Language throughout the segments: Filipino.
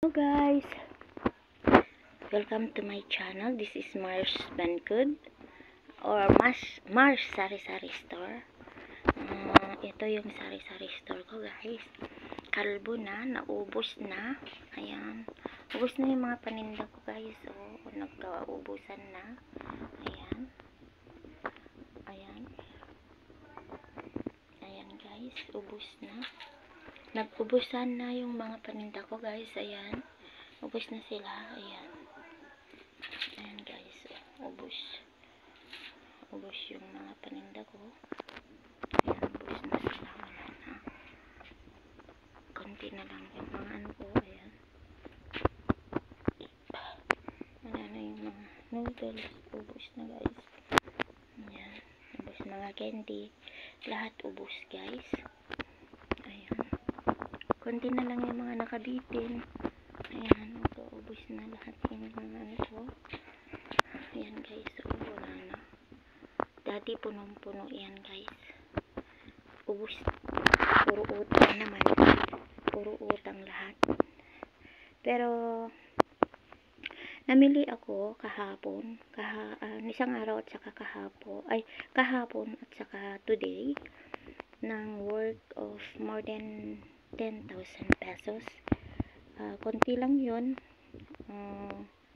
Hello guys, welcome to my channel. This is Mars Bancud or Mars Sari-Sari Store. Ito yung sari-sari store ko guys. Kalbo na, naubos na. Ayan, ubos na yung mga paninda ko guys. Nagkaubusan na. Ayan, ayan guys, ubos na. Nag-ubusan na yung mga paninda ko guys. Ayan, ubos na sila. Ayan guys, ubos yung mga paninda ko. Ayan, ubos na sila. Wala na, konti na lang yung mga ano ko. Ayan, wala na yung mga noodles, ubos na guys. Ayan, ubos mga candy, lahat ubos guys. Ayan, konti na lang yung mga nakabitin. Ayan, ubos na lahat yung mga ano ko. Ayan guys, wala na. Dati punong-puno yan guys. Ubos. Puro utang naman. Puro utang lahat. Pero, namili ako kahapon. Isang araw at saka kahapon at saka today. Ng worth of more than 10,000 pesos. Konti lang yun.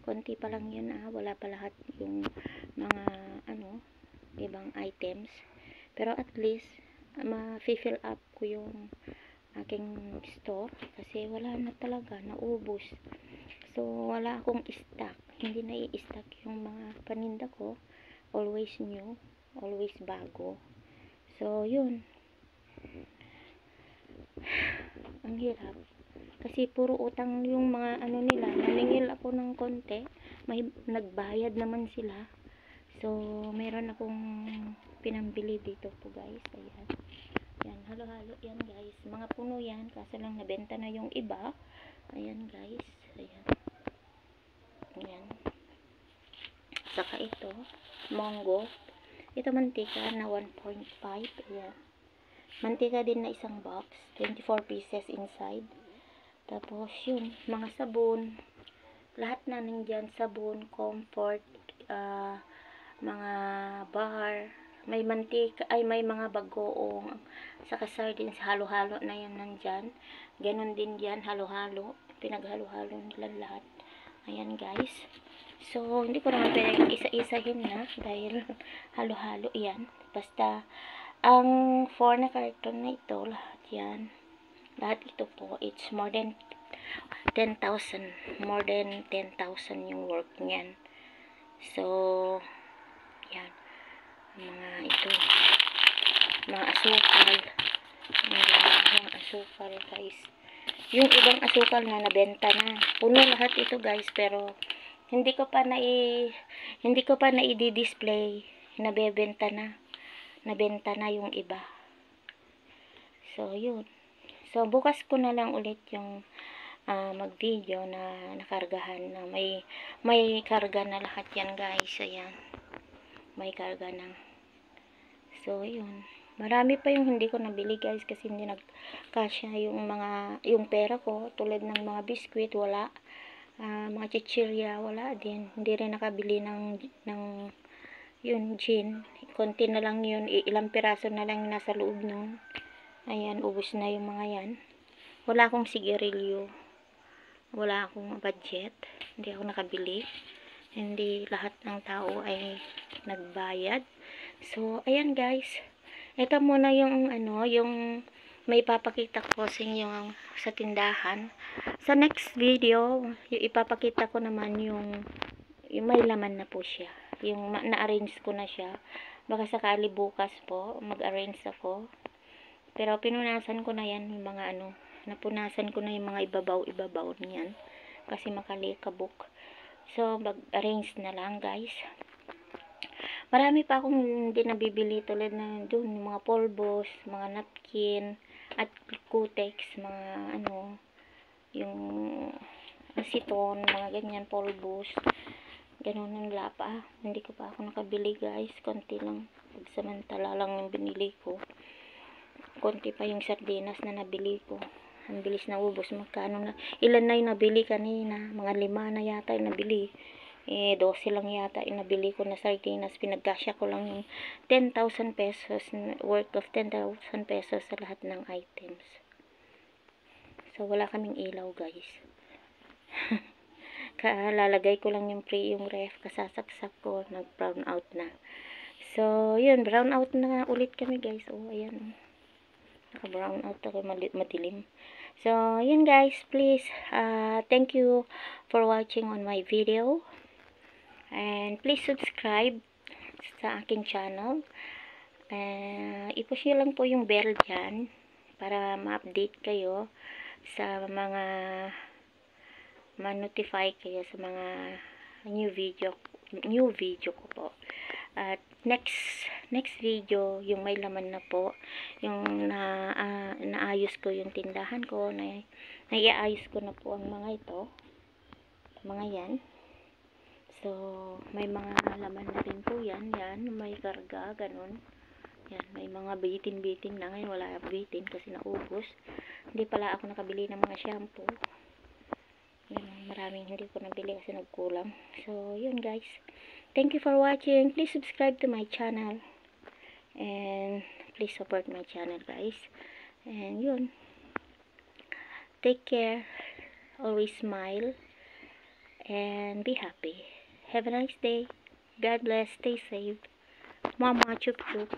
Konti pa lang yun, wala pa lahat yung mga ibang items, pero at least ma-fill up ko yung aking store kasi wala na talaga, naubos. So wala akong stock, hindi na i-stock yung mga paninda ko. Always new, always bago. So yun, ang hirap kasi puro utang yung mga nila. Namingil ako ng konti, may nagbayad naman sila. So meron akong pinambili dito po guys. Ayan, yan, halo-halo yan guys. Mga puno yan, kaso lang nabenta na yung iba. Ayan guys, ayan. Saka ito mango, ito mantika na 1.5. ayan, mantika din na isang box, 24 pieces inside. Tapos yun, mga sabon, lahat na nandyan, sabon, comfort, mga bar, may mantika, may mga bagoong, saka sardines, halo-halo na yan nandyan. Ganon din yan, halo-halo, pinaghalo-halo nila lahat. Ayan guys, so hindi ko naman pwede isa-isahin na dahil halo-halo yan. Basta ang 4 na karton na ito, lahat yan, lahat ito po, it's more than 10,000, more than 10,000 yung work niyan. So yan, mga ito, mga asukal, mga asukal guys. Yung ibang asukal na nabenta na, puno lahat ito guys, pero hindi ko pa i-display, nabenta na yung iba. So yun, so bukas ko na lang ulit yung mag-video na nakargahan na may karga na lahat yan guys. Ayan, may karga na. So yun, marami pa yung hindi ko nabili guys kasi hindi nagkasya yung pera ko, tulad ng mga biskwit wala, mga chichirya wala din, hindi rin nakabili ng yun gin, konti na lang yun, ilang piraso na lang nasa loob nun. Ayan, ubos na yung mga yan. Wala akong sigarilyo, wala akong budget, hindi ako nakabili, hindi lahat ng tao ay nagbayad. So ayan guys, ito muna yung yung may papakita ko sa inyo sa tindahan. Sa next video, ipapakita ko naman yung may laman na po siya, yung na-arrange ko na siya. Baka sakali bukas po mag-arrange ako, pero pinunasan ko na yan yung mga napunasan ko na yung mga ibabaw niyan kasi makalikabok. So mag-arrange na lang guys. Marami pa akong hindi nabibili, tulad na doon yung mga polvos, mga napkin at Cutex, mga yung aceton, mga ganyan, polvos, ganun yung lapa. Hindi ko pa ako nakabili guys, konti lang, pagsamantala lang yung binili ko. Konti pa yung sardinas na nabili ko. Ang bilis na ubos. Magkano na, ilan na yung nabili kanina? Mga 5 na yata yung nabili. 12 lang yata yung nabili ko na sardinas. Pinagkasya ko lang yung 10,000 pesos, worth of 10,000 pesos sa lahat ng items. So, wala kaming ilaw, guys. Lalagay ko lang yung ref, kasasaksak ko, nag-brown out na. So, yun, brown out na ulit kami, guys. Oh, ayan. Naka-brown out ako, madilim. So, yun, guys, please, thank you for watching on my video. And please subscribe sa aking channel. I-push nyo lang po yung bell dyan para ma-update kayo sa mga ma-notify kayo sa mga new video ko po. At next video, yung may laman na po, yung naayos ko yung tindahan ko, naiayos ko na po ang mga ito, mga yan. So, may mga laman na rin po yan, may karga, ganun. Yan, may mga bitin-bitin na. Ngayon wala bitin kasi naubos. Hindi pala ako nakabili ng mga shampoo. Yan, maraming hindi ko nabili kasi nagkulang. So, yun, guys. Thank you for watching. Please subscribe to my channel. And please support my channel, guys. And yun. Take care. Always smile. And be happy. Have a nice day. God bless. Stay safe. Mama, chup chup.